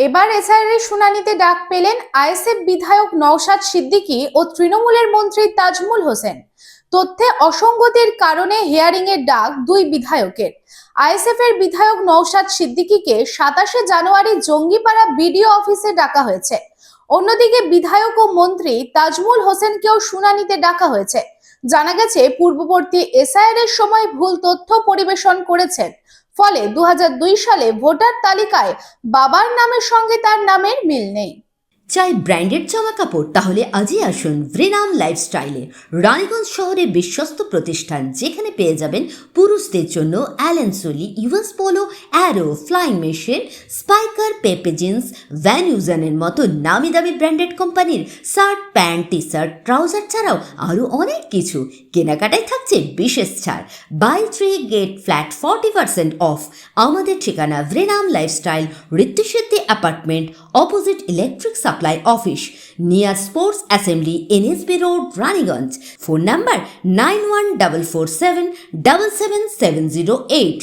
এবার এসআইআর শুনানিতে ডাক পেলেন আইএসএফ বিধায়ক নওশাদ সিদ্দিকী ও তৃণমূলের মন্ত্রী তাজমুল হোসেন। তথ্যে অসঙ্গতির কারণে হিয়ারিং এর ডাক দুই বিধায়কের। আইএসএফ এর বিধায়ক নওশাদ সিদ্দিকীকে 27শে জানুয়ারি জঙ্গিপাড়া বিডিও অফিসে ডাকা হয়েছে। অন্যদিকে বিধায়ক ও মন্ত্রী তাজমুল হোসেনকেও শুনানিতে ডাকা হয়েছে। জানা গেছে, পূর্ববর্তী এসআইআর এর সময় ভুল তথ্য পরিবেশন করেছেন, ফলে 2002 সালে ভোটার তালিকায় বাবার নামের সঙ্গে তার নামের মিল নেই। চাই ব্র্যান্ডেড জামা কাপড়? তাহলে আজই আসুন ভ্রেনাম লাইফস্টাইলে। রানীগঞ্জ শহরে বিশ্বস্ত প্রতিষ্ঠান, যেখানে পেয়ে যাবেন পুরুষদের জন্য Allen Solly, US Polo, Arrow, Flying Machine, Spykar, Pepe Jeans, Van ইউজানের মতো নামি দামি ব্র্যান্ডেড কোম্পানির shirt, pant, T shirt, trouser ছাড়াও আরও অনেক কিছু। কেনাকাটায় থাকছে বিশেষ ছাড়, বাই 3 গেট ফ্ল্যাট 40% অফ। আমাদের ঠিকানা ভ্রেনাম lifestyle, Ritusiddhi apartment, opposite electric supply office, near sports assembly, NSB road, Raniganj. Phone number 9144777708।